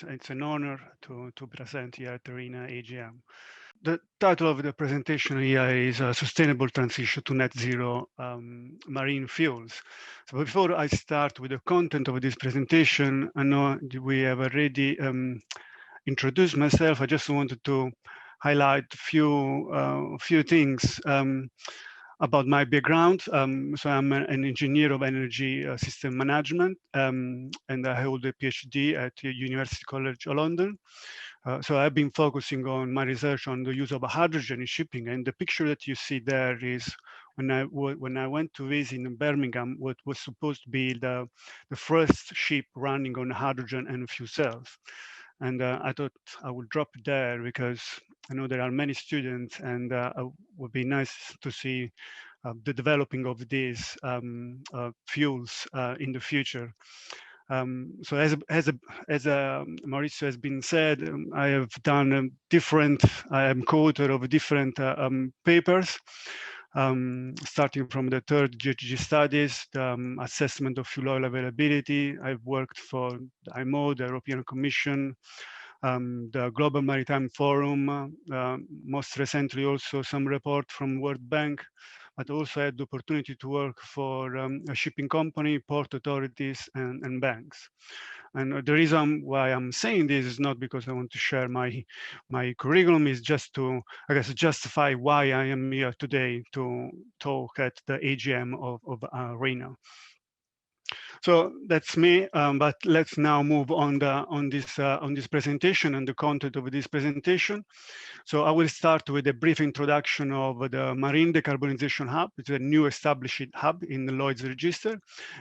it's an honor to present here at the RINA AGM. The title of the presentation here is Sustainable Transition to Net Zero Marine Fuels. So before I start with the content of this presentation, I know we have already introduced myself. I just wanted to highlight a few things about my background. So I'm an engineer of energy system management, and I hold a PhD at University College London. So I've been focusing on my research on the use of hydrogen in shipping, and the picture that you see there is when I went to visit in Birmingham, what was supposed to be the first ship running on hydrogen and fuel cells. And I thought I would drop it there because I know there are many students, and it would be nice to see the developing of these fuels in the future. So as Maurizio has been said, I have done I am co-author of different papers, starting from the third GHG studies, the assessment of fuel oil availability. I've worked for the IMO, the European Commission, the Global Maritime Forum, most recently also some report from World Bank, but also had the opportunity to work for a shipping company, port authorities, and banks. And the reason why I'm saying this is not because I want to share my curriculum, is just to, I guess, justify why I am here today to talk at the AGM of RINA. So that's me, but let's now move on this presentation and the content of this presentation. So I will start with a brief introduction of the Marine Decarbonization Hub. It's a new established hub in the Lloyd's register,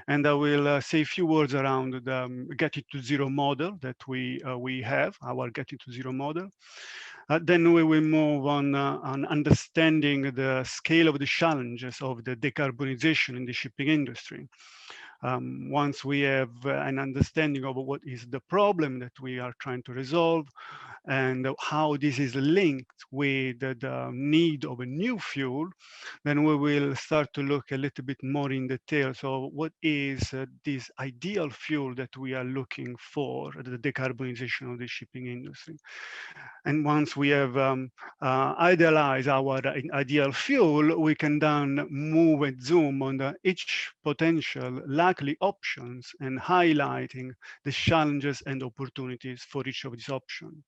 and I will say a few words around the Get It to Zero model that we have, our Get It to Zero model. Then we will move on understanding the scale of the challenges of the decarbonization in the shipping industry. Once we have an understanding of what is the problem that we are trying to resolve and how this is linked with the need of a new fuel, then we will start to look a little bit more in detail. So what is this ideal fuel that we are looking for, the decarbonization of the shipping industry? And once we have idealized our ideal fuel, we can then move and zoom on each potential likely options and highlighting the challenges and opportunities for each of these options.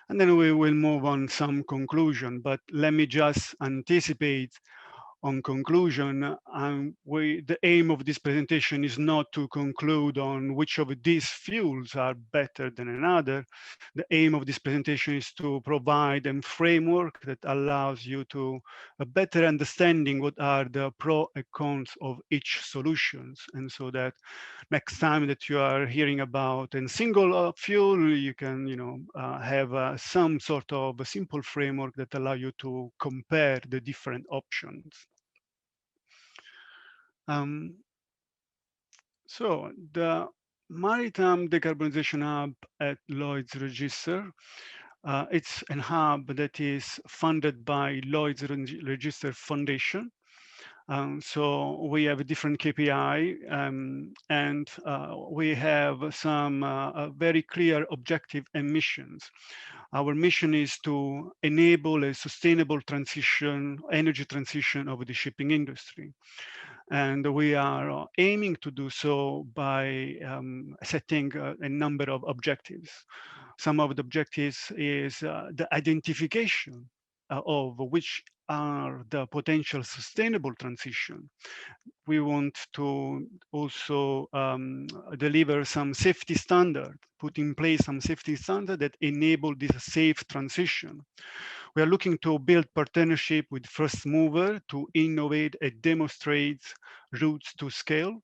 And then we will move on some conclusion, but let me just anticipate on conclusion, the aim of this presentation is not to conclude on which of these fuels are better than another. The aim of this presentation is to provide a framework that allows you to a better understanding what are the pros and cons of each solutions. And so that next time that you are hearing about a single fuel, you can have some sort of a simple framework that allow you to compare the different options. So the Maritime Decarbonization Hub at Lloyd's Register, it's a hub that is funded by Lloyd's Register Foundation. So we have a different KPI, and we have some very clear objective and missions. Our mission is to enable a sustainable transition, energy transition of the shipping industry. And we are aiming to do so by setting a number of objectives. Some of the objectives is the identification of which are the potential sustainable transition. We want to also deliver some safety standard, put in place some safety standard that enable this safe transition. We are looking to build partnership with first mover to innovate and demonstrate routes to scale.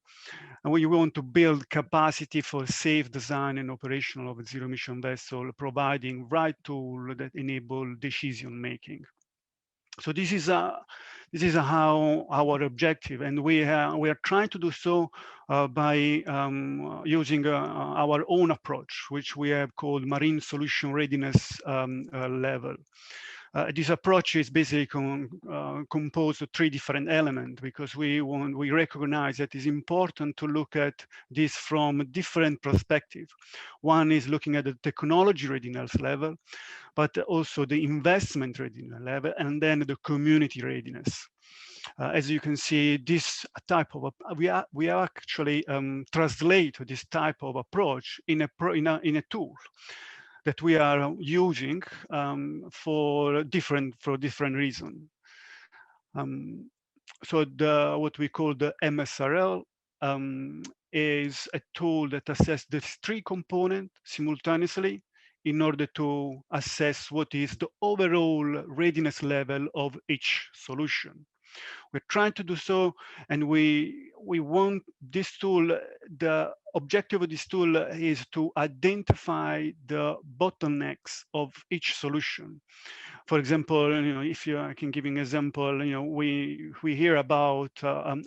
And we want to build capacity for safe design and operational of a zero emission vessel, providing right tool that enable decision making. So this is how our objective, and we are trying to do so by using our own approach, which we have called Marine Solution Readiness Level. This approach is basically composed of 3 different elements, because we recognize that it's important to look at this from different perspectives. One is looking at the technology readiness level, but also the investment readiness level, and then the community readiness. As you can see, this type of we actually translate this type of approach in a tool that we are using for different reasons. So what we call the MSRL is a tool that assesses the 3 components simultaneously in order to assess what is the overall readiness level of each solution. We're trying to do so, and we want this tool, the objective of this tool is to identify the bottlenecks of each solution. For example, if I can give you an example, we hear about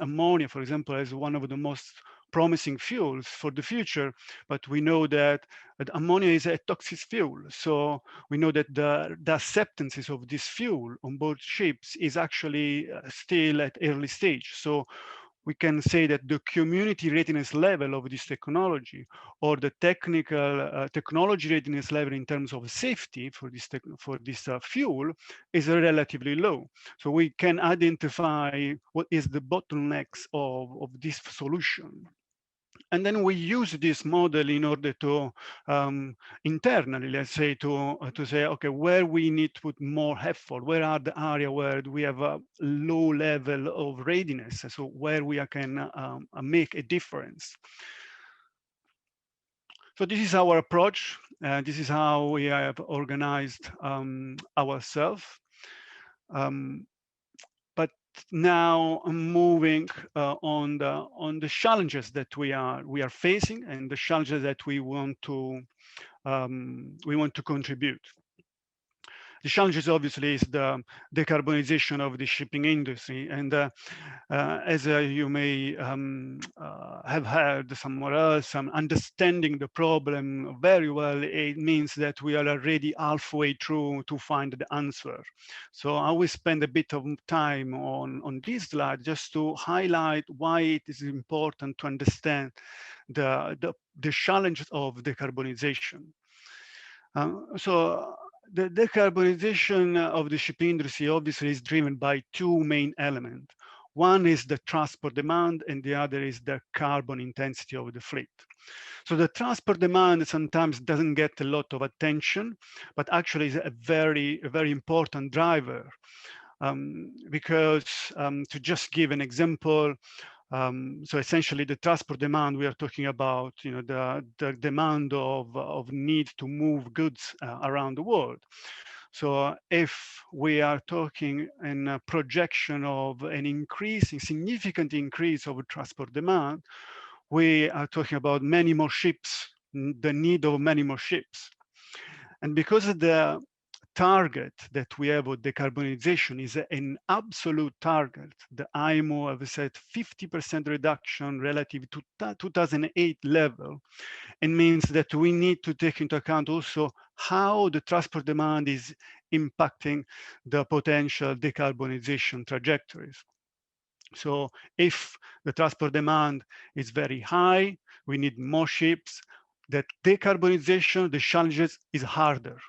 ammonia, for example, as one of the most promising fuels for the future, but we know that ammonia is a toxic fuel. So we know that the acceptances of this fuel on board ships is actually still at early stage. So we can say that the community readiness level of this technology, or the technology readiness level in terms of safety for this fuel, is relatively low. So we can identify what is the bottlenecks of this solution. And then we use this model in order to internally, let's say, to say, okay, where we need to put more effort, where are the area where we have a low level of readiness, so where we can make a difference. So this is our approach. This is how we have organized ourselves. But now I'm moving on the challenges that we are facing, and the challenges that we want to contribute. The challenges obviously is the decarbonization of the shipping industry, and as you may have heard somewhere else, understanding the problem very well, it means that we are already halfway through to find the answer. So I will spend a bit of time on this slide just to highlight why it is important to understand the challenges of decarbonization. So the decarbonization of the shipping industry obviously is driven by 2 main elements. One is the transport demand, and the other is the carbon intensity of the fleet. So the transport demand sometimes doesn't get a lot of attention, but actually is a very important driver. Because to just give an example, so essentially the transport demand, we are talking about the demand of need to move goods around the world. So if we are talking in a projection of an significant increase of transport demand, we are talking about many more ships, the need of many more ships. And because of the target that we have with decarbonization is an absolute target. The IMO have said 50% reduction relative to 2008 level. It means that we need to take into account also how the transport demand is impacting the potential decarbonization trajectories. So if the transport demand is very high, we need more ships. That decarbonization, the challenges is harder.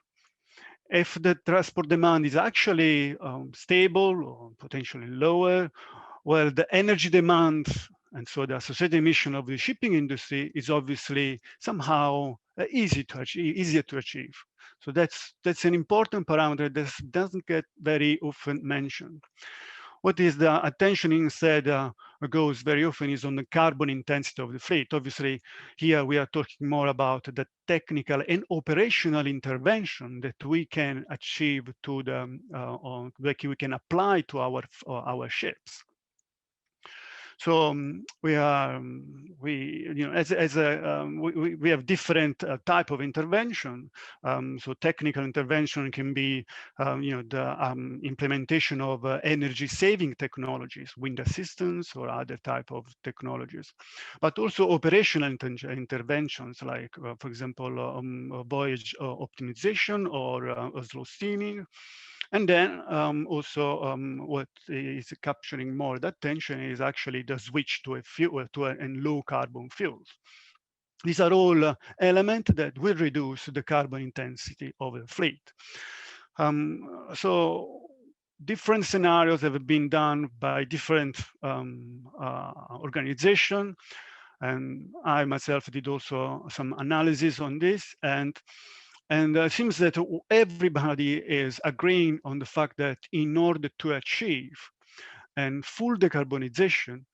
If the transport demand is actually stable or potentially lower, well, the energy demand and so the associated emission of the shipping industry is obviously somehow easier to achieve. So that's an important parameter that doesn't get very often mentioned. What is the attention instead goes very often is on the carbon intensity of the fleet. Obviously, here we are talking more about the technical and operational intervention that we can achieve to like we can apply to our ships. So we have different type of intervention. So technical intervention can be, the implementation of energy saving technologies, wind assistance or other type of technologies, but also operational interventions like, for example, voyage optimization or slow steaming. And then also what is capturing more attention is actually the switch to a fuel and low carbon fuels. These are all elements that will reduce the carbon intensity of the fleet. So different scenarios have been done by different organizations, and I myself did also some analysis on this, and it seems that everybody is agreeing on the fact that in order to achieve and full decarbonization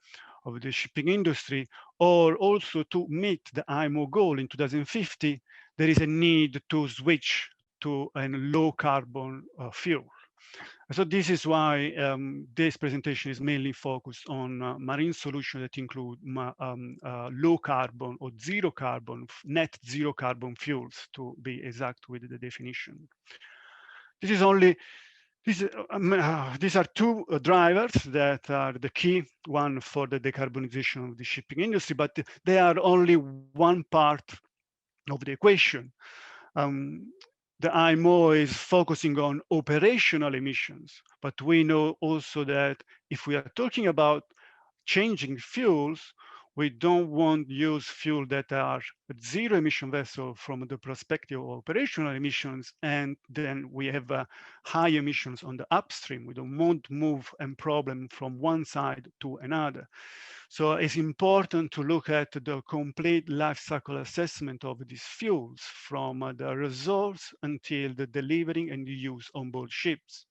of the shipping industry, or also to meet the IMO goal in 2050, there is a need to switch to a low carbon fuel. So this is why this presentation is mainly focused on marine solutions that include low carbon or zero carbon, net zero carbon fuels, to be exact with the definition. This is only these are two drivers that are the key one for the decarbonization of the shipping industry, but they are only one part of the equation. The IMO is focusing on operational emissions, but we know also that if we are talking about changing fuels, we don't want to use fuel that are zero emission vessels from the perspective of operational emissions, and then we have high emissions on the upstream. We don't want to move a problem from one side to another. So it's important to look at the complete life cycle assessment of these fuels from the resource until the delivering and the use on board ships.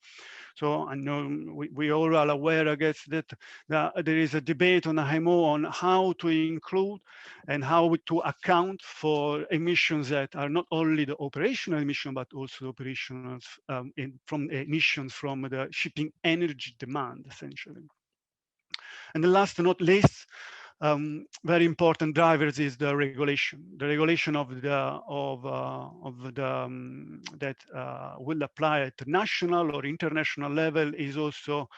So I know we all are aware, I guess, that there is a debate on IMO on how to include and how to account for emissions that are not only the operational emission, but also operational from emissions from the shipping energy demand, essentially. And the last but not least, very important drivers is the regulation. The regulation of the that will apply at the national or international level is also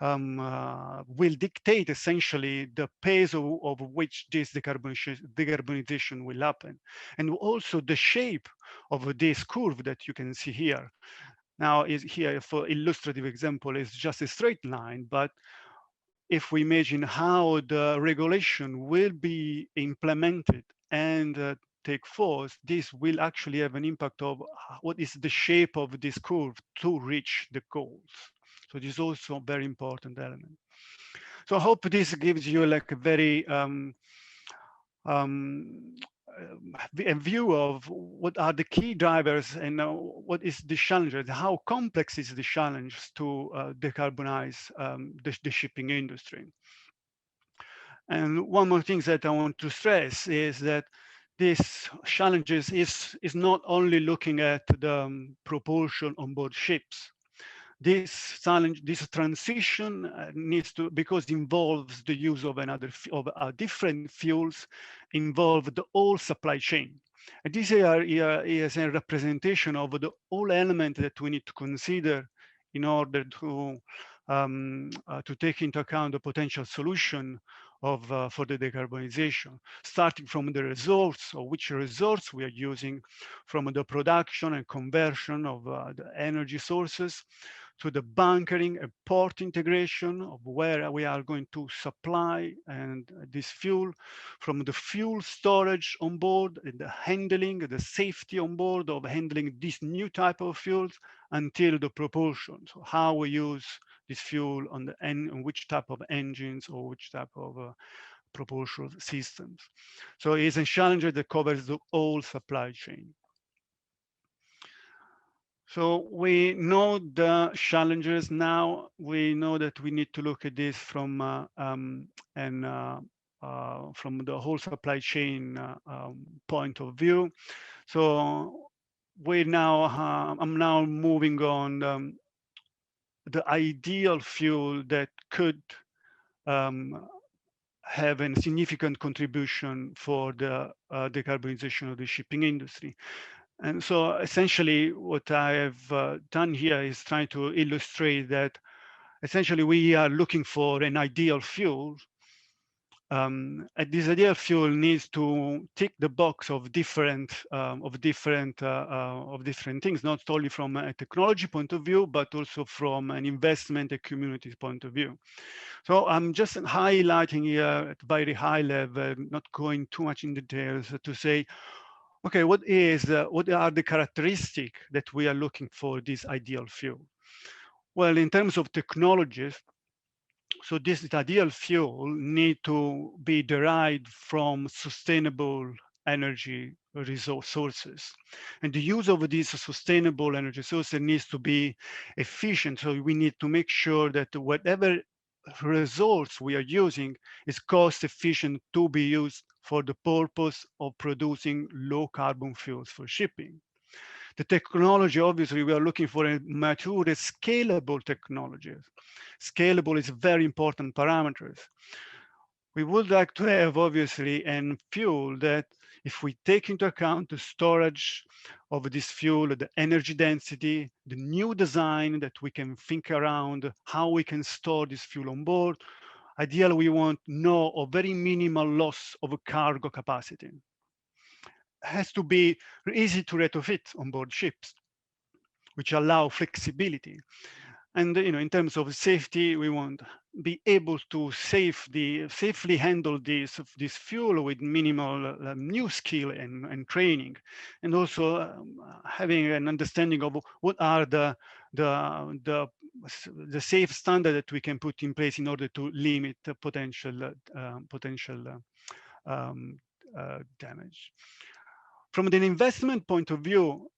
will dictate essentially the pace of which this decarbonization will happen, and also the shape of this curve that you can see here. Now, is here for illustrative example is just a straight line, but if we imagine how the regulation will be implemented and take force, this will actually have an impact of what is the shape of this curve to reach the goals. So this is also a very important element. So I hope this gives you like a very a view of what are the key drivers and what is the challenges, how complex is the challenge to decarbonize the shipping industry. And one more thing that I want to stress is that this challenges is not only looking at the propulsion on board ships. This challenge, this transition needs to, because it involves the use of different fuels, involve the whole supply chain. And this area is a representation of the whole element that we need to consider in order to take into account the potential solution of for the decarbonization, starting from the resource, or which resource we are using, from the production and conversion of the energy sources, to the bunkering and port integration of where we are going to supply and this fuel, from the fuel storage on board and the handling, the safety on board of handling this new type of fuels, until the propulsion. So how we use this fuel on the on which type of engines or which type of propulsion systems. So it's a challenge that covers the whole supply chain. So we know the challenges now. We know that we need to look at this from from the whole supply chain point of view. So we now I'm now moving on the ideal fuel that could have a significant contribution for the decarbonization of the shipping industry. And so essentially what I have done here is trying to illustrate that essentially we are looking for an ideal fuel And this ideal fuel needs to tick the box of different things, not only from a technology point of view, but also from an investment and community point of view. So I'm just highlighting here at very high level, not going too much in details, to say, okay, what are the characteristics that we are looking for this ideal fuel? Well, in terms of technologies, so this ideal fuel need to be derived from sustainable energy resource sources. And the use of these sustainable energy sources needs to be efficient. So we need to make sure that whatever resource we are using is cost efficient to be used for the purpose of producing low carbon fuels for shipping. The technology, obviously, we are looking for a mature, scalable technology. Scalable is a very important parameters. We would like to have, obviously, a fuel that, if we take into account the storage of this fuel, the energy density, the new design that we can think around, how we can store this fuel on board, ideally, we want no or very minimal loss of cargo capacity. Has to be easy to retrofit on board ships, which allow flexibility. And in terms of safety, we want be able to safely handle this fuel with minimal new skill and training, and also having an understanding of what are the the safe standard that we can put in place in order to limit the potential damage. From an investment point of view,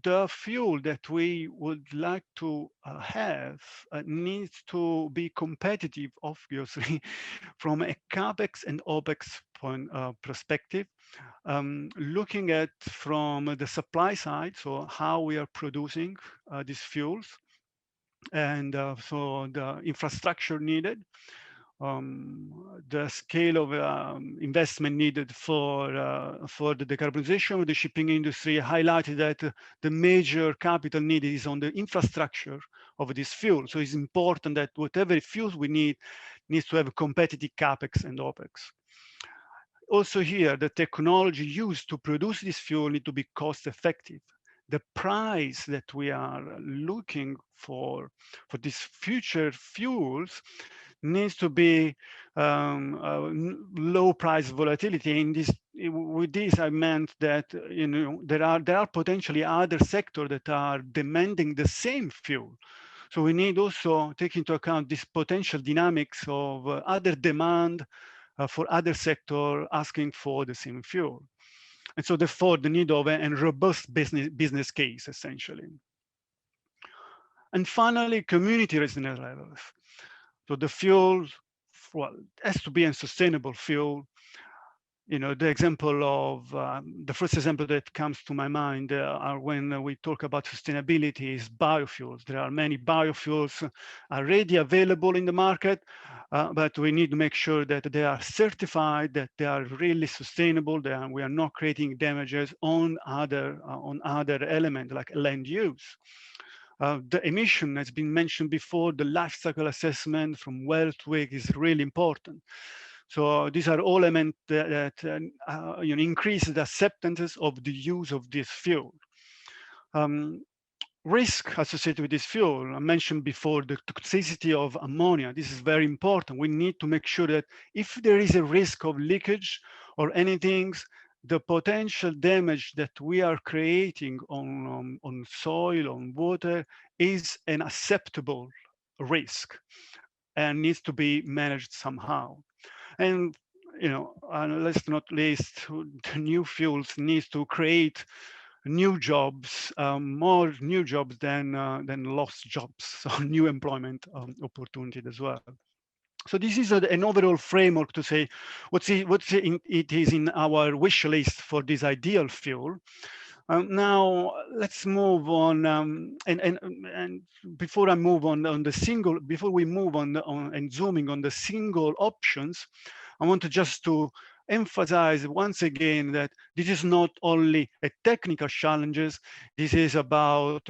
the fuel that we would like to have needs to be competitive, obviously, from a capex and opex point perspective. Looking at from the supply side, so how we are producing these fuels, and so the infrastructure needed, the scale of investment needed for the decarbonization of the shipping industry, highlighted that the major capital needed is on the infrastructure of this fuel. So it's important that whatever fuels we need needs to have a competitive capex and opex. Also here, the technology used to produce this fuel need to be cost effective. The price that we are looking for these future fuels needs to be low price volatility. In this, with this, I meant that there are potentially other sectors that are demanding the same fuel. So we need also take into account this potential dynamics of other demand for other sector asking for the same fuel. And so therefore the need of a robust business case, essentially. And finally, community readiness levels. So the fuel, well, has to be a sustainable fuel. The example of the first example that comes to my mind are when we talk about sustainability is biofuels. There are many biofuels already available in the market, but we need to make sure that they are certified, that they are really sustainable, that we are not creating damages on other elements like land use. The emission has been mentioned before. The life cycle assessment from well to wake is really important. So these are all elements that increase the acceptance of the use of this fuel. Risk associated with this fuel, I mentioned before the toxicity of ammonia. This is very important. We need to make sure that if there is a risk of leakage or anything, the potential damage that we are creating on soil, on water, is an acceptable risk and needs to be managed somehow. And last not least, the new fuels needs to create new jobs, more new jobs than lost jobs, so new employment opportunity as well. So this is an overall framework to say it is in our wish list for this ideal fuel. Now let's move on, and before I move on the single, before we move on and zooming on the single options, I want to just to emphasize once again that this is not only a technical challenges. This is about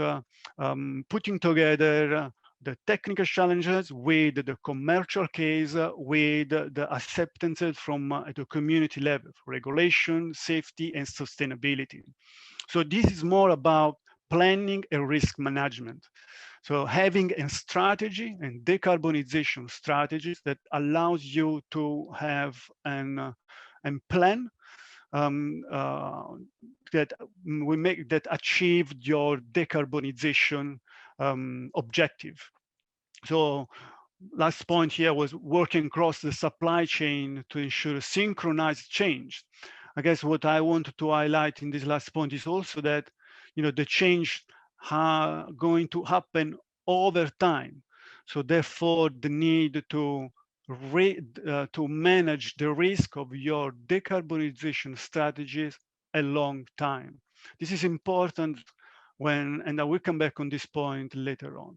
putting together the technical challenges with the commercial case, with the acceptances from at the community level, regulation, safety, and sustainability. So this is more about planning and risk management. So having a strategy and decarbonization strategies that allows you to have an plan uh, that we make that achieve your decarbonization objective. So last point here was working across the supply chain to ensure synchronized change. I guess what I wanted to highlight in this last point is also that, the change going to happen over time. So therefore, the need to manage the risk of your decarbonization strategies a long time. This is important and I will come back on this point later on.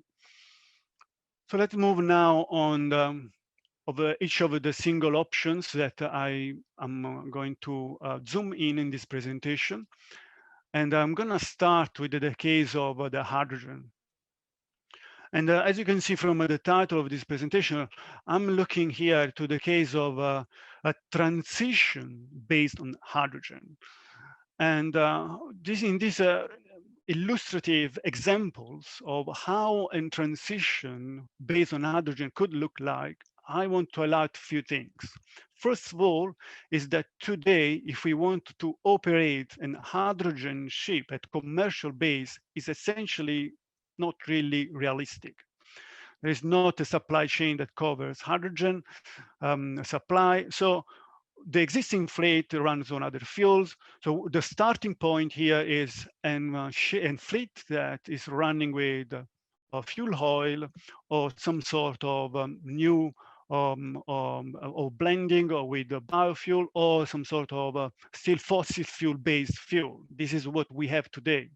So let's move now on of each of the single options that I am going to zoom in this presentation. And I'm going to start with the case of the hydrogen. And as you can see from the title of this presentation, I'm looking here to the case of a transition based on hydrogen. And in these illustrative examples of how a transition based on hydrogen could look like, I want to highlight a few things. First of all, is that today, if we want to operate an hydrogen ship at commercial base, is essentially not really realistic. There is not a supply chain that covers hydrogen supply. So the existing fleet runs on other fuels. So the starting point here is a fleet that is running with fuel oil or some sort of new or blending or with a biofuel or some sort of still fossil fuel based fuel. This is what we have today.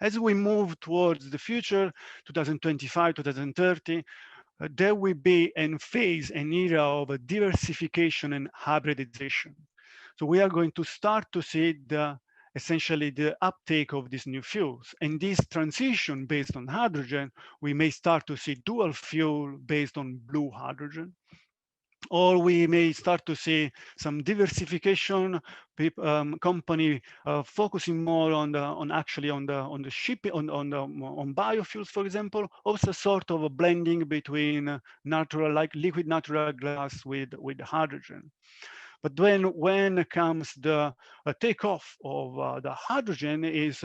As we move towards the future, 2025, 2030, there will be an era of diversification and hybridization. So we are going to start to see essentially the uptake of these new fuels. And this transition based on hydrogen, we may start to see dual fuel based on blue hydrogen, or we may start to see some diversification, company focusing more on the shipping on biofuels, for example. Also, sort of a blending between like liquid natural gas with hydrogen. But when comes the takeoff of the hydrogen is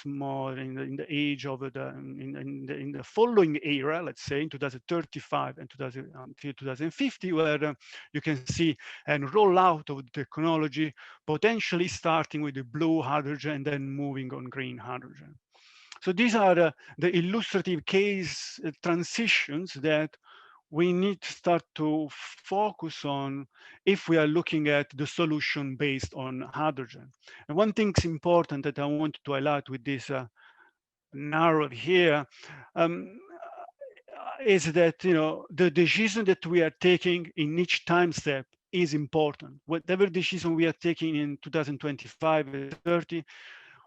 more in the age of the following era, let's say in 2035 and 2050, where you can see a rollout of the technology, potentially starting with the blue hydrogen and then moving on green hydrogen. So these are the illustrative case transitions that we need to start to focus on if we are looking at the solution based on hydrogen. And one thing is important that I want to highlight with this narrow here um, is that the decision that we are taking in each time step is important. Whatever decision we are taking in 2025 and 30,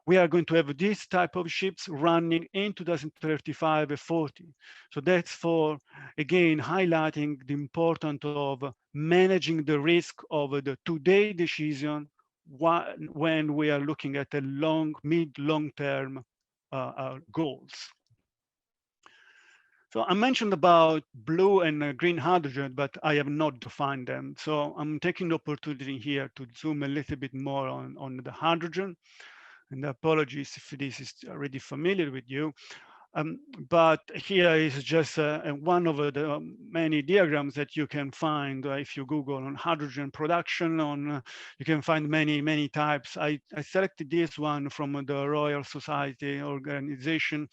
we are going to have this type of ships running in 2035 and 40. So that's for, again, highlighting the importance of managing the risk of the today decision when we are looking at the long-term goals. So I mentioned about blue and green hydrogen, but I have not defined them. So I'm taking the opportunity here to zoom a little bit more on the hydrogen. And apologies if this is already familiar with you. But here is just one of the many diagrams that you can find if you Google on hydrogen production. You can find many types. I selected this one from the Royal Society organization,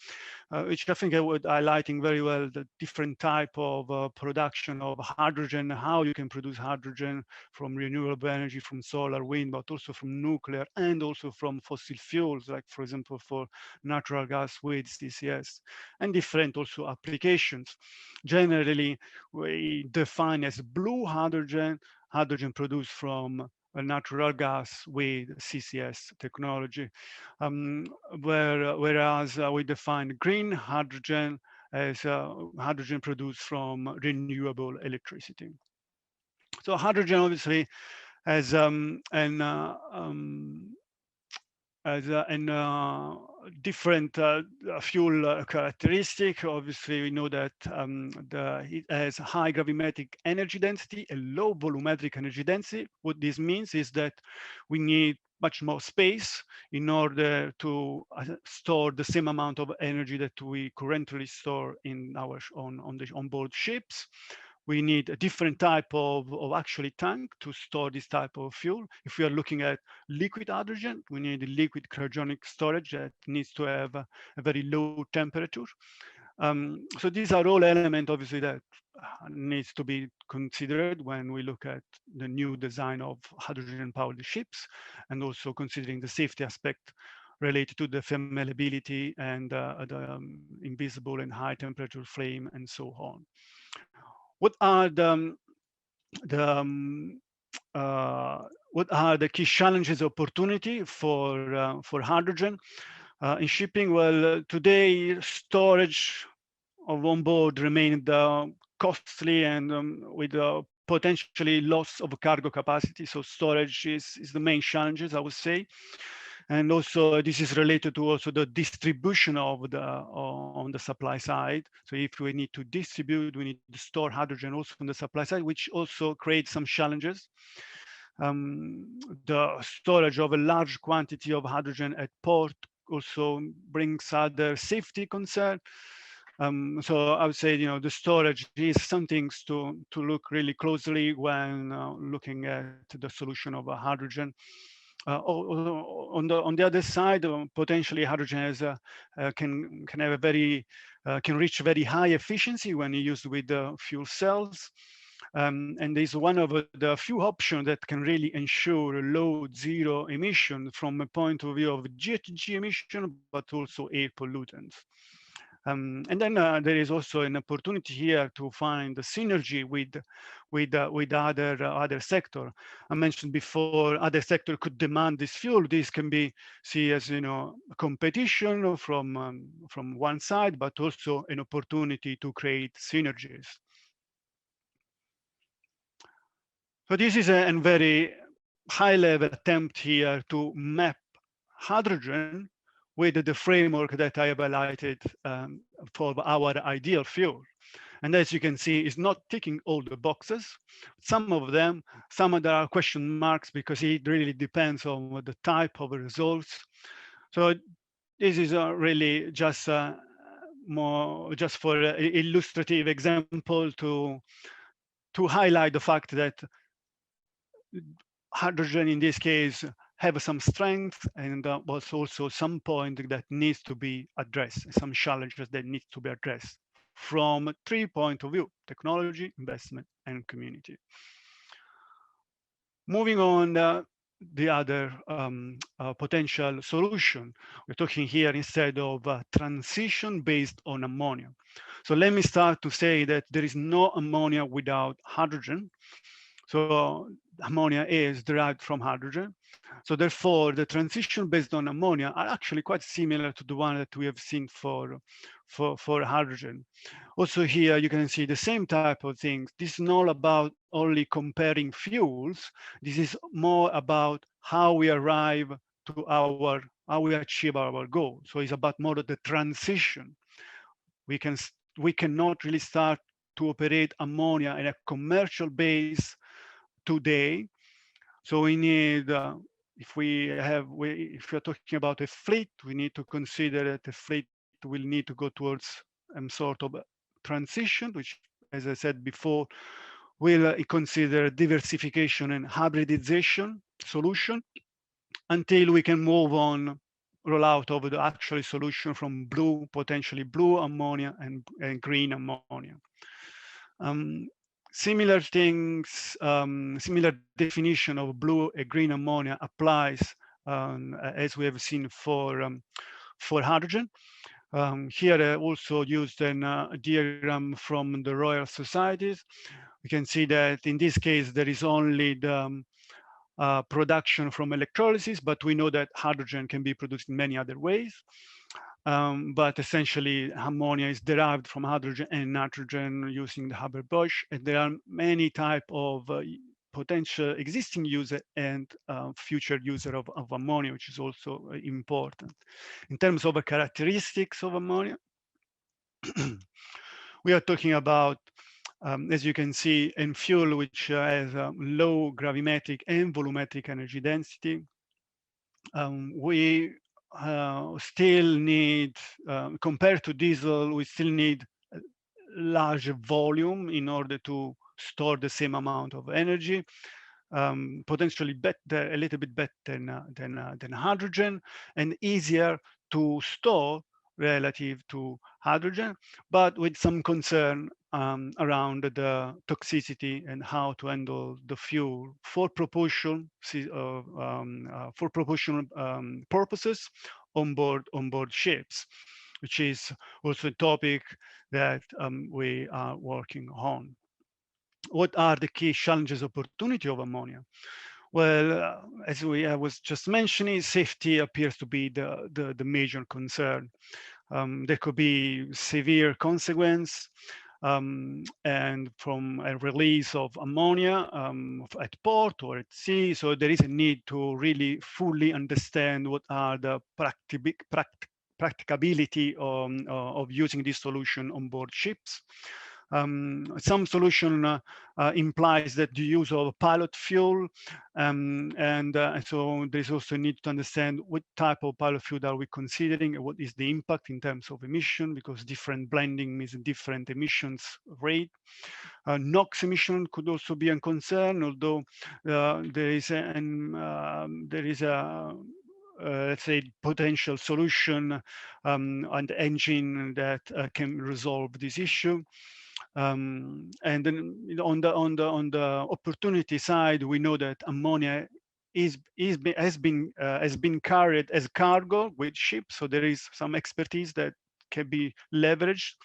which I think I would highlighting very well the different type of production of hydrogen, how you can produce hydrogen from renewable energy, from solar, wind, but also from nuclear and also from fossil fuels, like for example, for natural gas with CCS, and different also applications. Generally, we define as blue hydrogen produced from a natural gas with CCS technology, whereas we define green hydrogen as hydrogen produced from renewable electricity. So hydrogen obviously has different fuel characteristic. Obviously, we know that it has high gravimetric energy density and low volumetric energy density. What this means is that we need much more space in order to store the same amount of energy that we currently store in our on the onboard ships. We need a different type of actually tank to store this type of fuel. If we are looking at liquid hydrogen, we need a liquid cryogenic storage that needs to have a very low temperature. So these are all elements, obviously, that needs to be considered when we look at the new design of hydrogen-powered ships, and also considering the safety aspect related to the flammability and the invisible and high temperature flame and so on. What are the what are the key challenges, opportunity for hydrogen in shipping? Well, today storage of onboard remained costly and with potentially loss of cargo capacity. So storage is the main challenges, I would say. And also this is related to also the distribution of the on the supply side. So if we need to distribute, we need to store hydrogen also on the supply side, which also creates some challenges. The storage of a large quantity of hydrogen at port also brings other safety concern. So I would say, the storage is something to look really closely when looking at the solution of hydrogen. On the other side, potentially hydrogen has can have a very can reach very high efficiency when used with fuel cells. And is one of the few options that can really ensure low zero emission from a point of view of GHG emission, but also air pollutants. And then there is also an opportunity here to find the synergy with other sector. I mentioned before, other sector could demand this fuel. This can be seen as competition from one side, but also an opportunity to create synergies. So this is a very high-level attempt here to map hydrogen with the framework that I have highlighted for our ideal fuel. And as you can see, it's not ticking all the boxes. Some of them, some of them are question marks because it really depends on the type of results. So this is really just more just for an illustrative example to highlight the fact that hydrogen in this case have some strength and was also some point that needs to be addressed, some challenges that need to be addressed from 3 points of view: technology, investment, and community. Moving on, the other potential solution, we're talking here instead of transition based on ammonia. So let me start to say that there is no ammonia without hydrogen. So ammonia is derived from hydrogen. So therefore, the transition based on ammonia are actually quite similar to the one that we have seen for hydrogen. Also here, you can see the same type of things. This is not about only comparing fuels. This is more about how we arrive to how we achieve our goal. So it's about more of the transition. We cannot really start to operate ammonia in a commercial base today. So we need, if you're talking about a fleet, we need to consider that the fleet will need to go towards some sort of transition, which, as I said before, will consider diversification and hybridization solution until we can move on rollout of the actual solution from potentially blue ammonia and green ammonia. Similar things, similar definition of blue and green ammonia applies as we have seen for hydrogen. Here I also used a diagram from the Royal Societies. We can see that in this case, there is only the production from electrolysis, but we know that hydrogen can be produced in many other ways. but essentially ammonia is derived from hydrogen and nitrogen using the Haber-Bosch, and there are many type of potential existing user and future user of ammonia, which is also important. In terms of the characteristics of ammonia, we are talking about, as you can see, a fuel which has low gravimetric and volumetric energy density. We still need, compared to diesel, we still need a large volume in order to store the same amount of energy. Potentially better, a little bit better than hydrogen, and easier to store relative to hydrogen, but with some concern around the toxicity and how to handle the fuel for propulsion purposes on board ships, which is also a topic that we are working on. What are the key challenges, opportunity of ammonia? Well, as I was just mentioning, safety appears to be the major concern. There could be severe consequence and from a release of ammonia at port or at sea. So there is a need to really fully understand what are the practicability of using this solution on board ships. Some solution implies that the use of pilot fuel, and so there's also a need to understand what type of pilot fuel are we considering and what is the impact in terms of emission, because different blending means different emissions rate. NOx emission could also be a concern, although there is a let's say potential solution and engine that can resolve this issue. And then on the opportunity side, we know that ammonia has been carried as cargo with ships, so there is some expertise that can be leveraged.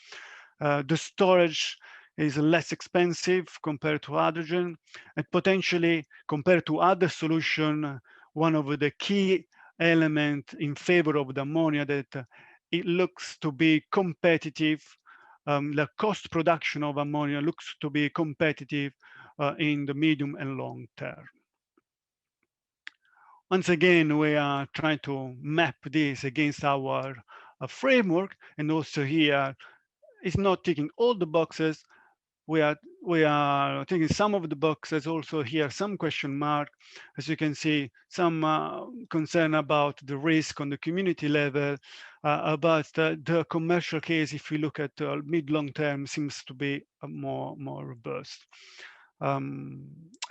The storage is less expensive compared to hydrogen, and potentially compared to other solution, one of the key element in favor of the ammonia that it looks to be competitive. The cost production of ammonia looks to be competitive in the medium and long term. Once again, we are trying to map this against our framework, and also here it's not ticking all the boxes. We are taking some of the boxes. Also here, some question mark. As you can see, some concern about the risk on the community level, but the commercial case, if we look at mid-long term, seems to be more robust.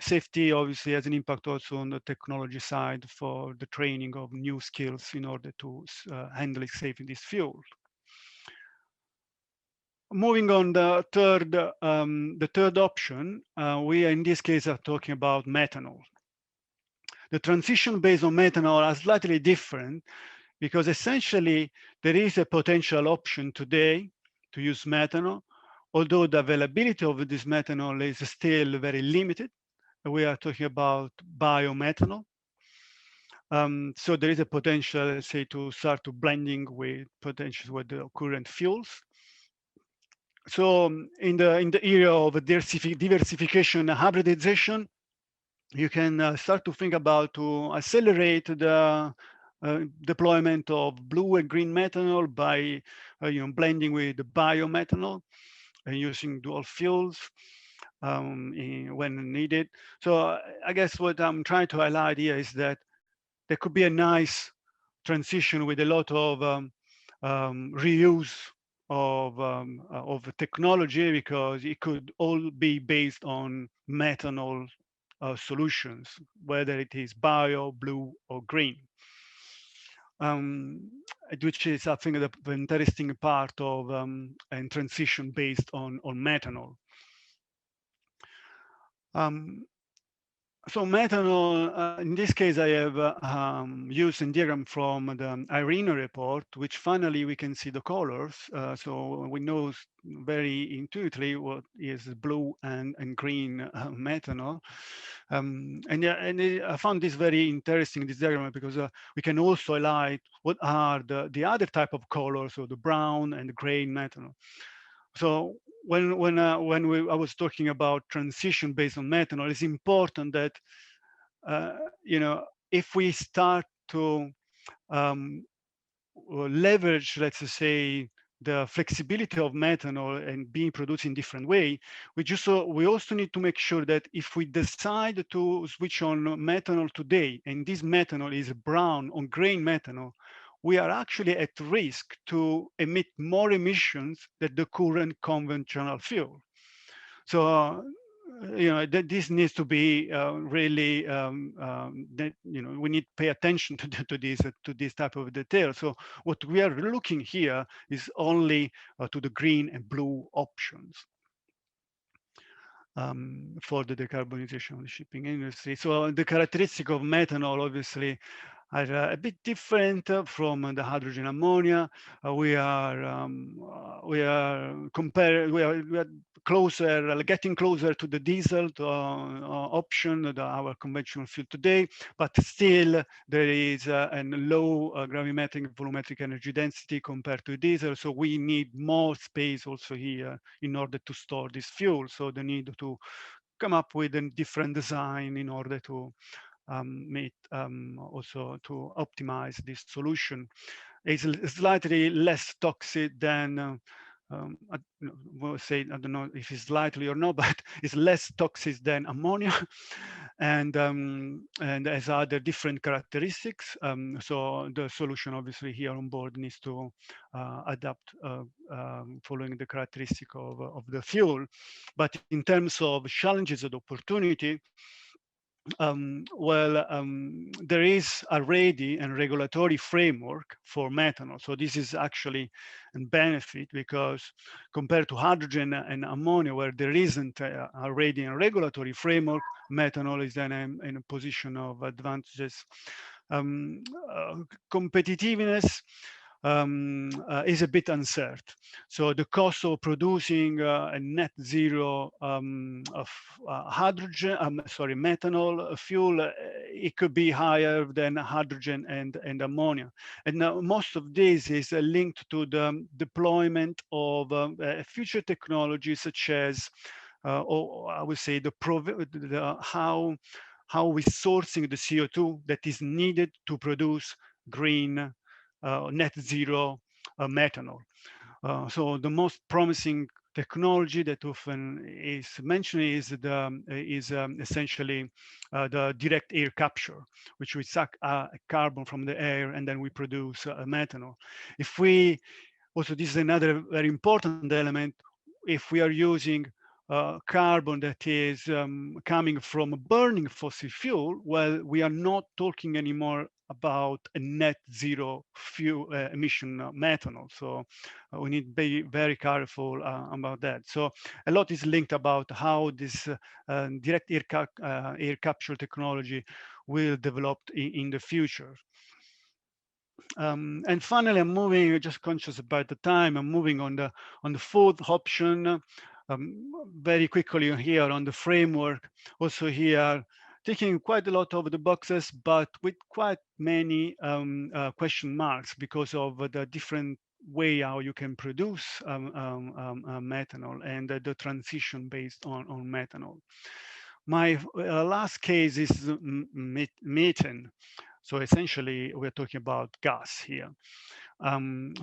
Safety obviously has an impact also on the technology side for the training of new skills in order to handle it safe in this field. Moving on, the third option, we in this case are talking about methanol. The transition based on methanol are slightly different because essentially there is a potential option today to use methanol, although the availability of this methanol is still very limited. We are talking about biomethanol. So there is a potential, let's say, to start to blending with potential with the current fuels. So in the area of diversification and hybridization, you can start to think about to accelerate the deployment of blue and green methanol by blending with the biomethanol and using dual fuels when needed. So I guess what I'm trying to highlight here is that there could be a nice transition with a lot of reuse of technology, because it could all be based on methanol solutions, whether it is bio, blue, or green. Which is, I think, the interesting part of and transition based on methanol. So methanol, in this case, I have used a diagram from the IRENA report, which finally we can see the colors. So we know very intuitively what is blue and green methanol. And yeah, and I found this very interesting, this diagram, because we can also highlight what are the other type of colors, so the brown and the gray methanol. So I was talking about transition based on methanol, it's important that uh, you know, if we start to um, leverage, let's say, the flexibility of methanol and being produced in different way, we also need to make sure that if we decide to switch on methanol today, and this methanol is brown on grain methanol, we are actually at risk to emit more emissions than the current conventional fuel. So, this needs to be really, we need to pay attention to this type of detail. So what we are looking here is only to the green and blue options for the decarbonization of the shipping industry. So the characteristic of methanol, obviously, are a bit different from the hydrogen ammonia. We are closer, getting closer to the diesel option, our conventional fuel today, but still there is a low gravimetric and volumetric energy density compared to diesel. So we need more space also here in order to store this fuel. So the need to come up with a different design in order to also to optimize this solution. It's slightly less toxic than we'll say, I don't know if it's slightly or not, but it's less toxic than ammonia, and has other different characteristics. So the solution, obviously, here on board needs to adapt following the characteristic of the fuel. But in terms of challenges and opportunity, there is already a regulatory framework for methanol. So this is actually a benefit, because compared to hydrogen and ammonia, where there isn't already a regulatory framework, methanol is then in a position of advantages. Um, uh, Competitiveness is a bit uncertain. So the cost of producing a net zero of methanol fuel, it could be higher than hydrogen and ammonia. And now most of this is linked to the deployment of future technologies such as, or I would say, how we sourcing the CO2 that is needed to produce green net zero methanol. So the most promising technology that often is mentioned is essentially the direct air capture, which we suck carbon from the air and then we produce methanol. If we Also, this is another very important element. If we are using carbon that is coming from burning fossil fuel, well, we are not talking anymore about a net zero fuel emission methanol. So we need to be very careful about that. So a lot is linked about how this direct air capture technology will develop in the future. And finally, I'm moving, just conscious about the time, I'm moving on the fourth option, very quickly here on the framework. Also here, ticking quite a lot of the boxes, but with quite many question marks because of the different way how you can produce methanol and the transition based on methanol. My last case is methane. So essentially, we're talking about gas here.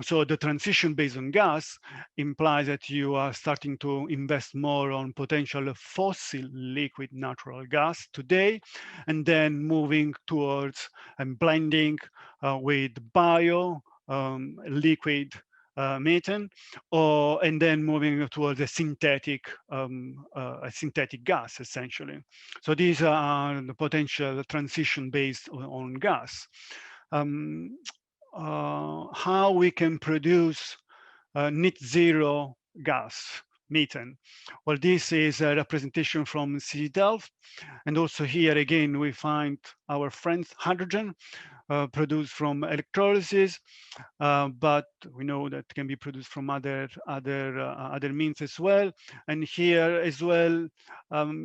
So the transition based on gas implies that you are starting to invest more on potential fossil liquid natural gas today, and then moving towards and blending with bio liquid methane, and then moving towards a synthetic gas, essentially. So these are the potential transition based on gas. Um, how we can produce net zero gas. methane. Well, this is a representation from C Delft. And also here again, we find our friend hydrogen produced from electrolysis, but we know that can be produced from other means as well. And here as well,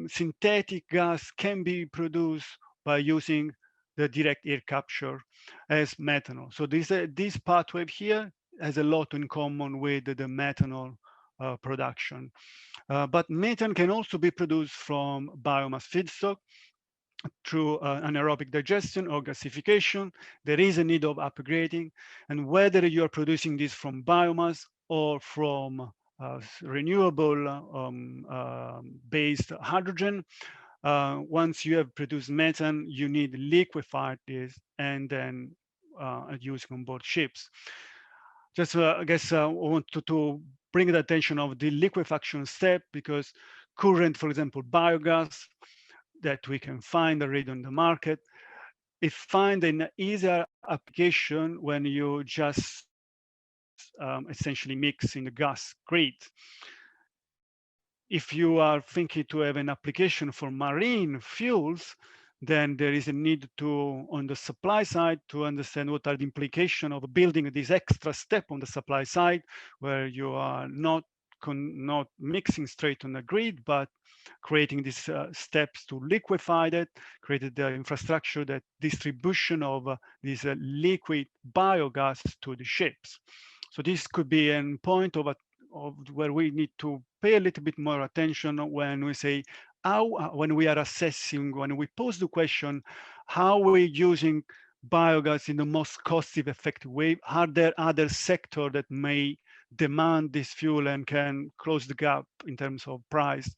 synthetic gas can be produced by using the direct air capture as methanol. So this pathway here has a lot in common with the methanol production. But methane can also be produced from biomass feedstock through anaerobic digestion or gasification. There is a need of upgrading, and whether you are producing this from biomass or from renewable based hydrogen, once you have produced methane, you need liquefy this and then using on board ships. Just I guess I want to bring the attention of the liquefaction step, because current, for example, biogas that we can find already on the market, it find an easier application when you just essentially mix in the gas grid. If you are thinking to have an application for marine fuels, then there is a need to, on the supply side, to understand what are the implications of building this extra step on the supply side, where you are not mixing straight on the grid, but creating these steps to liquefy that, created the infrastructure, that distribution of this liquid biogas to the ships. So this could be a point of where we need to pay a little bit more attention when we say how, when we are assessing, when we pose the question, how we're using biogas in the most cost-effective way. Are there other sectors that may demand this fuel and can close the gap in terms of price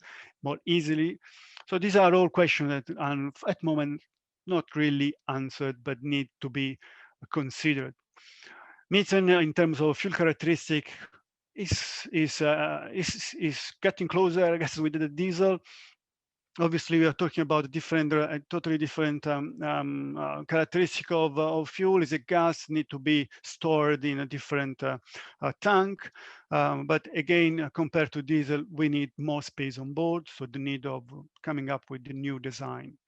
more easily? So these are all questions that are at the moment not really answered, but need to be considered. Methane in terms of fuel characteristic is getting closer, I guess, with the diesel. Obviously, we are talking about different, totally different characteristic of fuel. Is a gas need to be stored in a different tank, but again, compared to diesel, we need more space on board. So the need of coming up with the new design.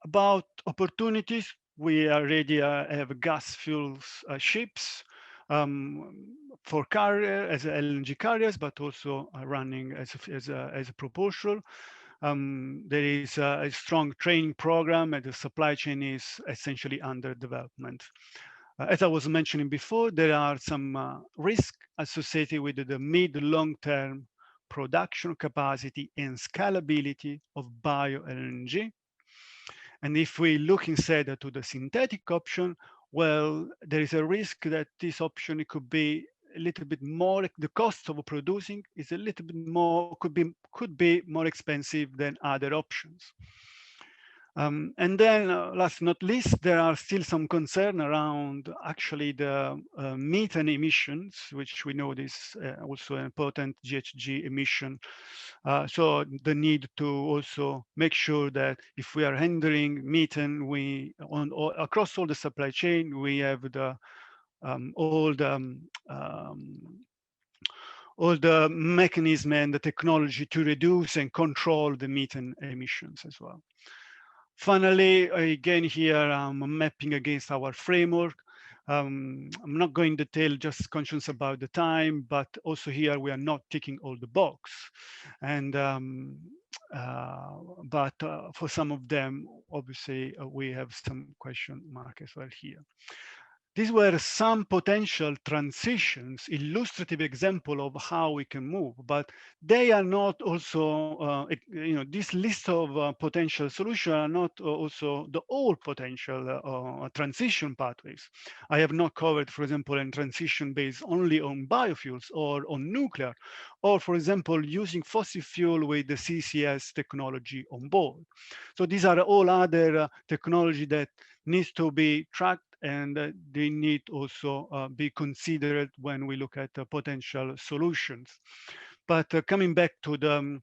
About opportunities, we already have gas fuels ships for carrier as LNG carriers, but also running as a propulsion. There is a strong training program, and the supply chain is essentially under development. As I was mentioning before, there are some risks associated with the mid-long-term production capacity and scalability of bio-LNG. And if we look instead to the synthetic option, well, there is a risk that this option could be a little bit more, the cost of producing is a little bit more, could be more expensive than other options. And then last but not least, there are still some concern around actually the methane emissions, which we know is also an important GHG emission. So the need to also make sure that if we are handling methane, across all the supply chain, we have all the mechanism and the technology to reduce and control the methane emissions as well. Finally, again, here I'm mapping against our framework. I'm not going to detail, just conscious about the time, but also here we are not ticking all the box. And for some of them, obviously, we have some question mark as well here. These were some potential transitions, illustrative example of how we can move, but they are not also, this list of potential solutions are not also the all potential transition pathways. I have not covered, for example, a transition based only on biofuels or on nuclear, or for example, using fossil fuel with the CCS technology on board. So these are all other technology that needs to be tracked, and they need also be considered when we look at potential solutions. But coming back to the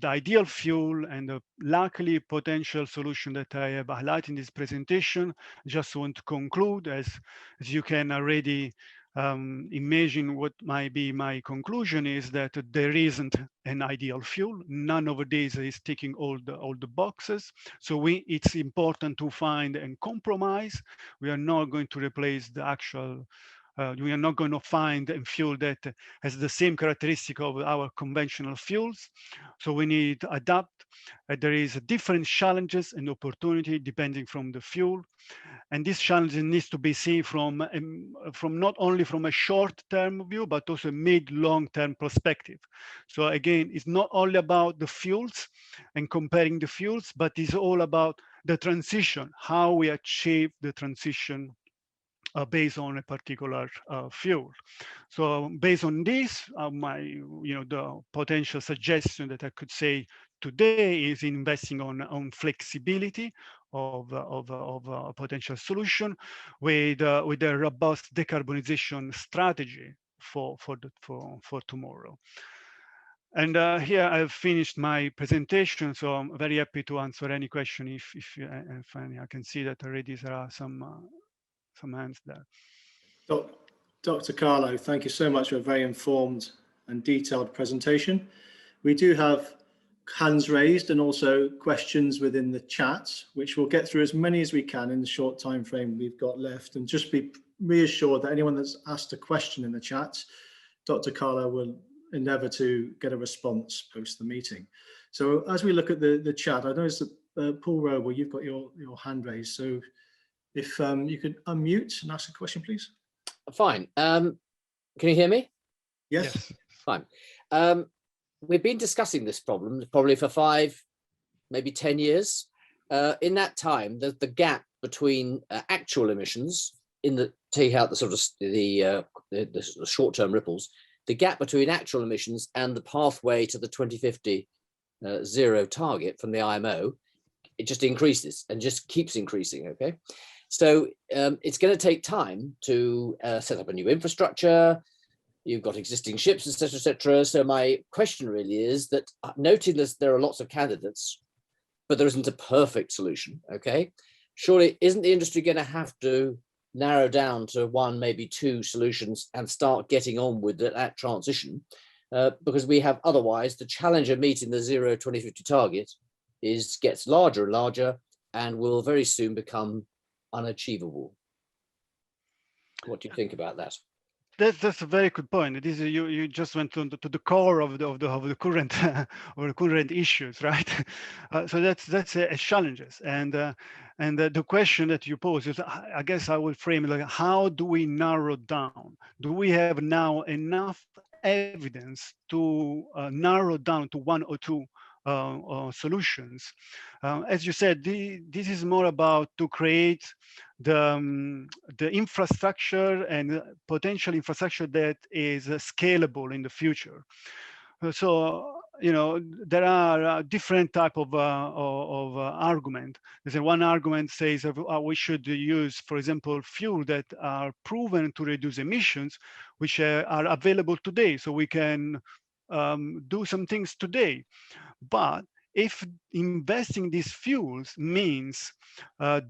ideal fuel and the likely potential solution that I have highlighted in this presentation, just want to conclude, as you can already imagine what might be my conclusion is that there isn't an ideal fuel. None of these is ticking all the boxes. So it's important to find a compromise. We are not going to replace the actual. We are not going to find a fuel that has the same characteristic of our conventional fuels. So we need to adapt. There is different challenges and opportunity depending from the fuel. And this challenge needs to be seen from not only from a short-term view, but also a mid-long-term perspective. So again, it's not only about the fuels and comparing the fuels, but it's all about the transition, how we achieve the transition based on a particular fuel. So based on this, the potential suggestion that I could say today is investing on flexibility of a potential solution with a robust decarbonization strategy for tomorrow. And here I've finished my presentation, so I'm very happy to answer any question if any. I can see that already there are some hands there. Dr. Carlo, thank you so much for a very informed and detailed presentation. We do have hands raised and also questions within the chat, which we'll get through as many as we can in the short time frame we've got left. And just be reassured that anyone that's asked a question in the chat, Dr. Carlo will endeavour to get a response post the meeting. So as we look at the chat, I noticed that Paul Roble, you've got your hand raised. So if you could unmute and ask a question, please. Fine. Can you hear me? Yes. Fine. We've been discussing this problem probably for 5, maybe 10 years. In that time, the gap between actual emissions take out the sort of the short-term ripples, the gap between actual emissions and the pathway to the 2050 zero target from the IMO, it just increases and just keeps increasing. Okay. So it's going to take time to set up a new infrastructure. You've got existing ships, etc., etc. So my question really is that, noting that there are lots of candidates, but there isn't a perfect solution. Okay, surely isn't the industry going to have to narrow down to 1, maybe 2 solutions and start getting on with that transition? Because we have otherwise the challenge of meeting the 2050 target gets larger and larger and will very soon become unachievable. What do you think about that? That's a very good point. This is, you just went to the core of the current or the current issues, right? So that's a challenges, and the question that you pose is, I guess I will frame it like, how do we narrow down? Do we have now enough evidence to narrow down to 1 or 2 solutions? As you said, this is more about to create the infrastructure and potential infrastructure that is scalable in the future. So, there are different type of argument. There's one argument says we should use, for example, fuel that are proven to reduce emissions, which are available today. So we can do some things today. But if investing these fuels means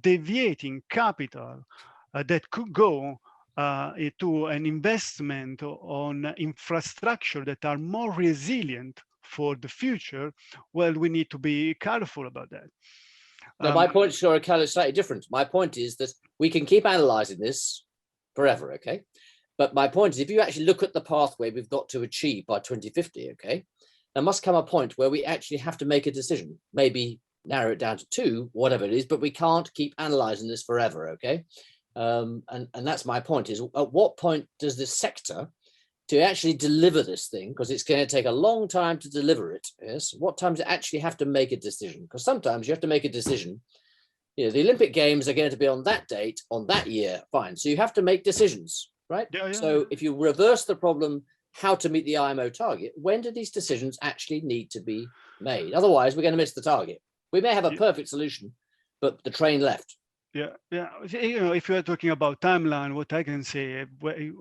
deviating capital that could go to an investment on infrastructure that are more resilient for the future, well, we need to be careful about that. Now, my point, sorry, Carlo, is slightly different. My point is that we can keep analysing this forever, okay? But my point is, if you actually look at the pathway we've got to achieve by 2050, okay, there must come a point where we actually have to make a decision, maybe narrow it down to 2, whatever it is, but we can't keep analysing this forever, okay? And that's my point, is at what point does this sector to actually deliver this thing, because it's going to take a long time to deliver it, yes, what time does it actually have to make a decision? Because sometimes you have to make a decision, the Olympic Games are going to be on that date, on that year, fine. So you have to make decisions, right? Yeah. So if you reverse the problem, how to meet the IMO target, when do these decisions actually need to be made? Otherwise, we're going to miss the target. We may have a perfect solution, but the train left. Yeah. If you are talking about timeline, what I can say,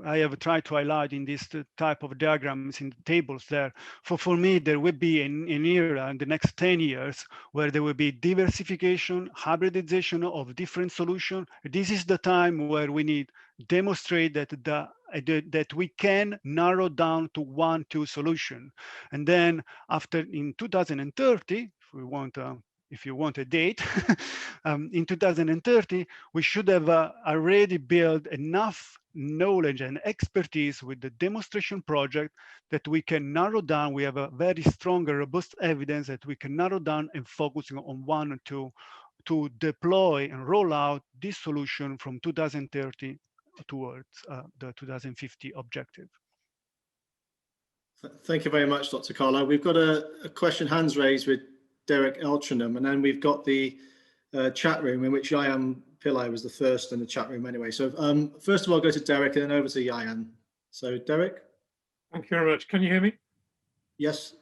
I have tried to highlight in this type of diagrams in the tables there. For me, there will be an era in the next 10 years where there will be diversification, hybridization of different solutions. This is the time where we need demonstrate that the that we can narrow down to 1-2 solution. And then after in 2030, if you want a date, in 2030, we should have already built enough knowledge and expertise with the demonstration project that we can narrow down. We have a very strong and robust evidence that we can narrow down and focusing on 1 or 2 to deploy and roll out this solution from 2030 towards the 2050 objective. Thank you very much, Dr. Carlo. We've got a question hands raised with Derek Eltringham, and then we've got the chat room in which Yayan Pillai was the first in the chat room anyway. So first of all, I'll go to Derek and then over to Yayan. So Derek. Thank you very much. Can you hear me? Yes.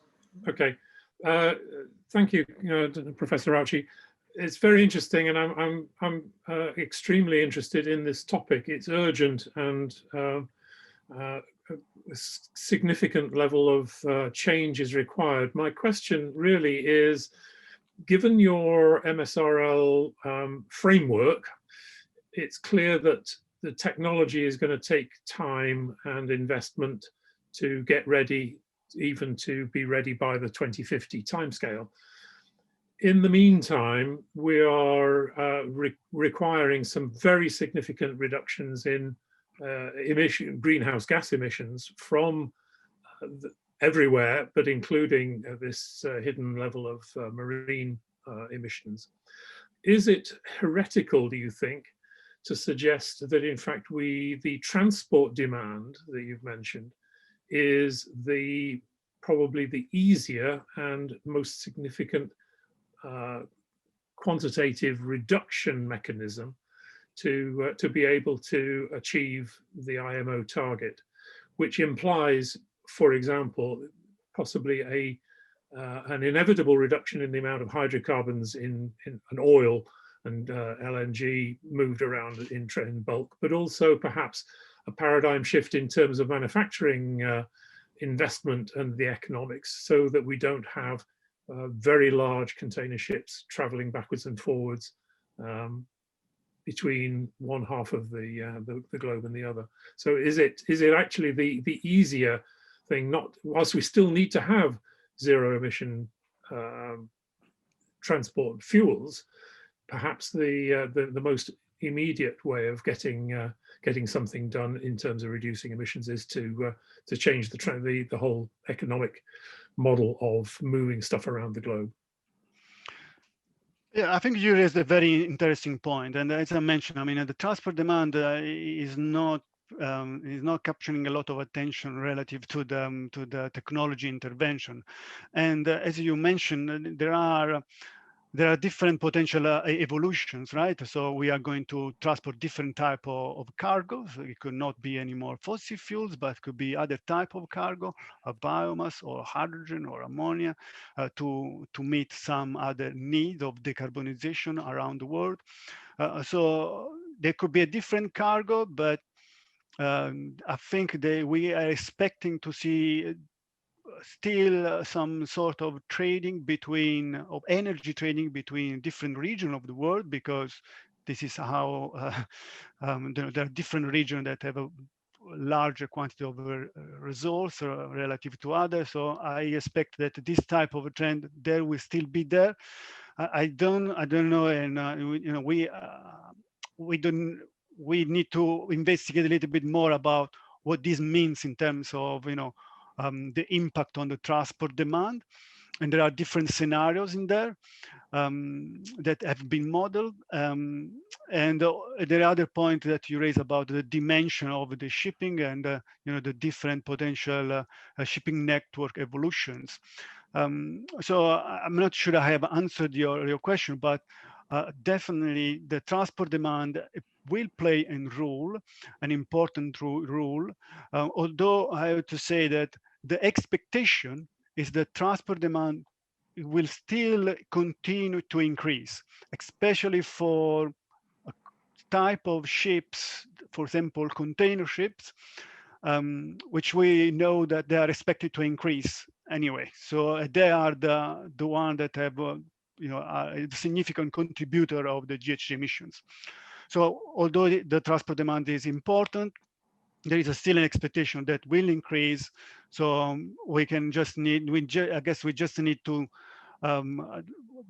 Okay. Thank you, Professor Raucci. It's very interesting, and I'm extremely interested in this topic. It's urgent and a significant level of change is required. My question really is, given your MSRL framework, it's clear that the technology is going to take time and investment to get ready, even to be ready by the 2050 timescale. In the meantime, we are requiring some very significant reductions in greenhouse gas emissions from everywhere, but including this hidden level of marine emissions. Is it heretical, do you think, to suggest that in fact the transport demand that you've mentioned is probably the easier and most significant quantitative reduction mechanism to be able to achieve the IMO target, which implies, for example, possibly an inevitable reduction in the amount of hydrocarbons in an oil and LNG moved around in bulk, but also perhaps a paradigm shift in terms of manufacturing investment and the economics, so that we don't have very large container ships traveling backwards and forwards between one half of the globe and the other. So is it actually the easier thing, not whilst we still need to have zero emission transport fuels, perhaps the most immediate way of getting something done in terms of reducing emissions is to change the whole economic model of moving stuff around the globe. Yeah, I think you raised a very interesting point, and as I mentioned, I mean, the transport demand is not capturing a lot of attention relative to the technology intervention, and as you mentioned, there are different potential evolutions, right? So we are going to transport different type of cargos. It could not be any more fossil fuels, but could be other type of cargo, biomass or hydrogen or ammonia, to meet some other needs of decarbonization around the world. So there could be a different cargo, but I think we are expecting to see still some sort of trading of energy trading between different regions of the world, because this is how there are different regions that have a larger quantity of resource relative to others. So I expect that this type of a trend there will still be there. I don't know, and we need to investigate a little bit more about what this means in terms of the impact on the transport demand, and there are different scenarios in there that have been modeled. And the other point that you raised about the dimension of the shipping and the different potential shipping network evolutions. So I'm not sure I have answered your question, but definitely the transport demand will play an important role. Although I have to say that the expectation is that transport demand will still continue to increase, especially for a type of ships, for example, container ships, which we know that they are expected to increase anyway. So they are the one that have a significant contributor of the GHG emissions. So although the transport demand is important, there is still an expectation that will increase. So we can just need, I guess we just need to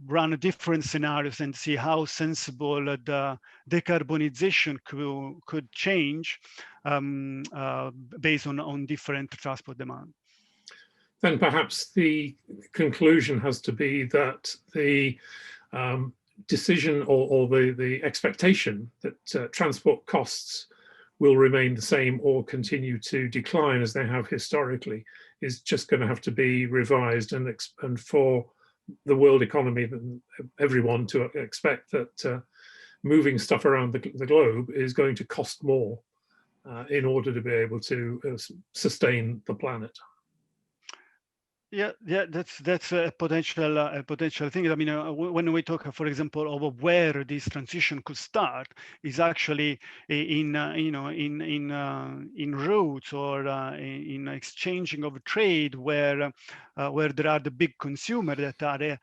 run different scenarios and see how sensible the decarbonization could change based on different transport demand. Then perhaps the conclusion has to be that the decision or the expectation that transport costs will remain the same or continue to decline as they have historically is just going to have to be revised, and for the world economy, everyone to expect that moving stuff around the globe is going to cost more in order to be able to sustain the planet. Yeah, that's a potential thing. I mean, when we talk, for example, of where this transition could start, is actually in in routes or in exchanging of trade, where there are the big consumer that are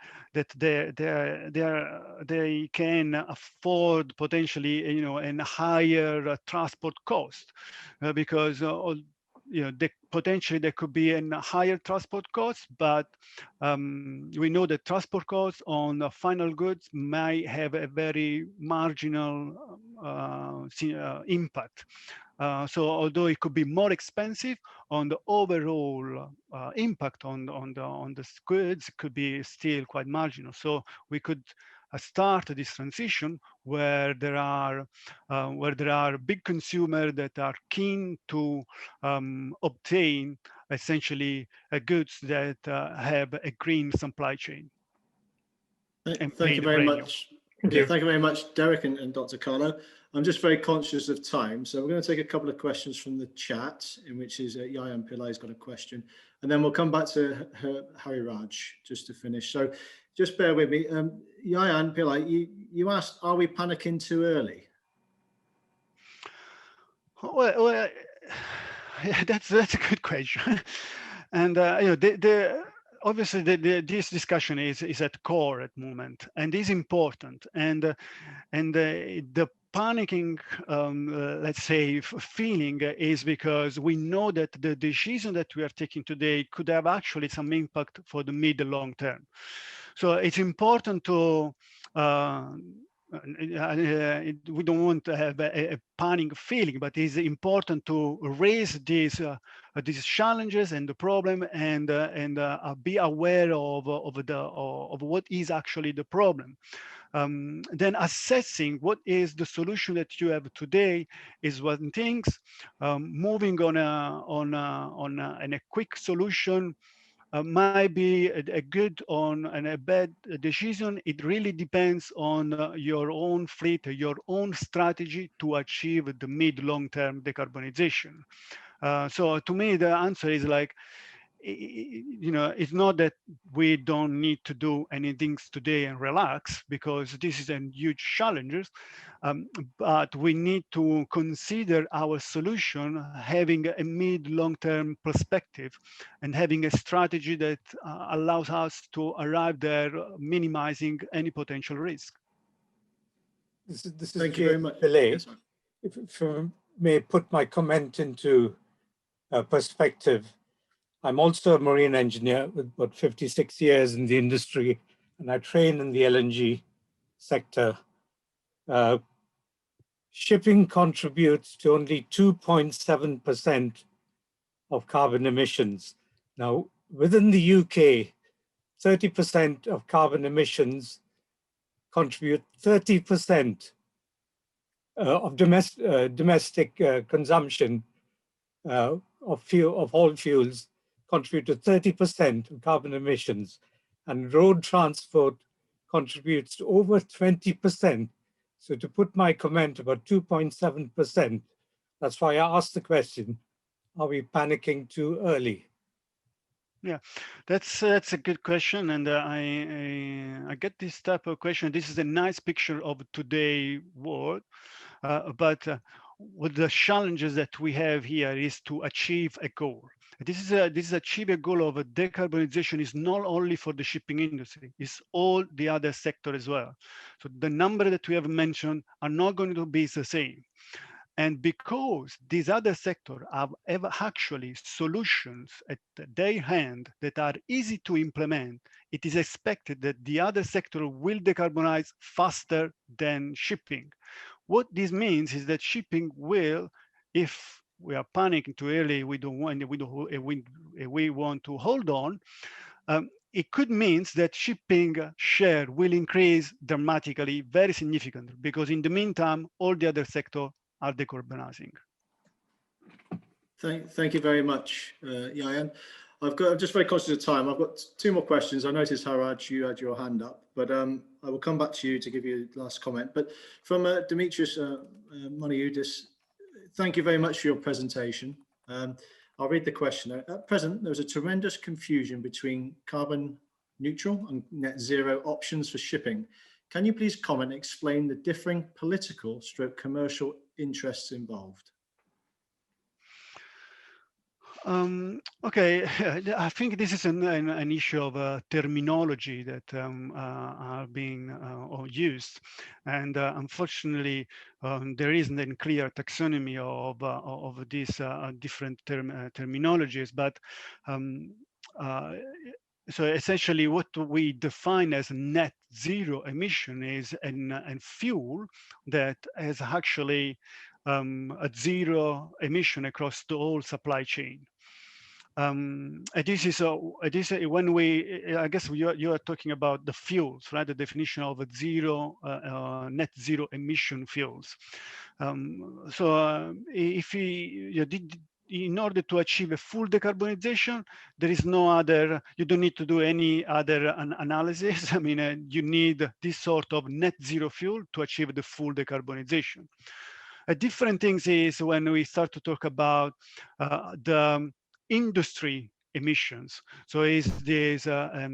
they can afford potentially a higher transport cost because. Potentially there could be a higher transport cost, but we know that transport costs on the final goods might have a very marginal impact. So although it could be more expensive, on the overall impact on the goods, it could be still quite marginal. So we could start this transition where there are big consumers that are keen to obtain essentially goods that have a green supply chain. Thank you very much. Thank you very much, Derek and Dr. Carlo. I'm just very conscious of time, so we're going to take a couple of questions from the chat, in which is Yayan Pillai's got a question, and then we'll come back to Hari Raj just to finish. So just bear with me. Yayan Pillai, you asked, are we panicking too early? Well that's a good question. And obviously this discussion is at core at the moment, and is important. And the panicking, let's say, feeling is because we know that the decision that we are taking today could have actually some impact for the mid and long term. So it's important to we don't want to have a panic feeling, but it's important to raise these challenges and the problem, and be aware of what is actually the problem. Then assessing what is the solution that you have today is one thing. Moving on a quick solution might be a good and a bad decision. It really depends on your own fleet, your own strategy to achieve the mid-long-term decarbonization. So to me, the answer is like, it's not that we don't need to do anything today and relax, because this is a huge challenge, but we need to consider our solution having a mid-long-term perspective and having a strategy that allows us to arrive there, minimizing any potential risk. This is Thank you very much. Yes, if I may put my comment into perspective. I'm also a marine engineer with about 56 years in the industry, and I train in the LNG sector. Shipping contributes to only 2.7% of carbon emissions. Now, within the UK, 30% of carbon emissions contribute 30% of domestic consumption of all fuels, contribute to 30% of carbon emissions, and road transport contributes to over 20%. So to put my comment about 2.7%, that's why I asked the question, are we panicking too early? Yeah, that's a good question, and I get this type of question. This is a nice picture of today's world, but what the challenges that we have here is to achieve a goal. This is achieve a goal of a decarbonization is not only for the shipping industry, it's all the other sector as well. So the number that we have mentioned are not going to be the same. And because these other sectors have actually solutions at their hand that are easy to implement, it is expected that the other sector will decarbonize faster than shipping. What this means is that shipping will, if we are panicking too early, we want to hold on, it could mean that shipping share will increase dramatically, very significantly, because in the meantime, all the other sectors are decarbonizing. Thank you very much, Yayan. I'm just very conscious of time. I've got two more questions. I noticed, Haraj, you had your hand up, but I will come back to you to give you the last comment. But from Demetrius Moniudis, thank you very much for your presentation. I'll read the question. At present, there's a tremendous confusion between carbon neutral and net zero options for shipping. Can you please comment and explain the differing political / commercial interests involved? Okay, I think this is an issue of terminology that are being used, and unfortunately, there isn't a clear taxonomy of these different terminologies. But so essentially, what we define as net zero emission is a fuel that has actually a zero emission across the whole supply chain. And this is when I guess you are talking about the fuels, right? The definition of a net zero emission fuels. If in order to achieve a full decarbonization, there is no other, you don't need to do any other analysis. I mean, you need this sort of net zero fuel to achieve the full decarbonization. A different thing is when we start to talk about the industry emissions. So is this, I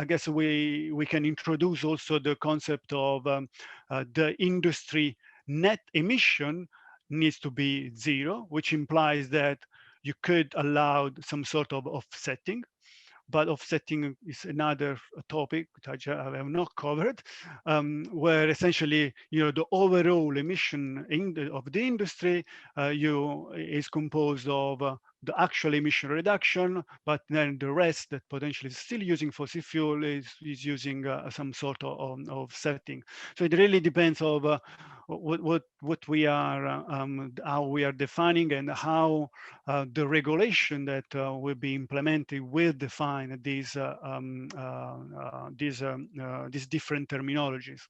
guess we can introduce also the concept of the industry net emission needs to be zero, which implies that you could allow some sort of offsetting. But offsetting is another topic which I have not covered, where essentially, the overall emission of the industry is composed of the actual emission reduction, but then the rest that potentially is still using fossil fuel is using some sort of offsetting. So it really depends on what we are, how we are defining, and how the regulation that will be implemented will define these different terminologies.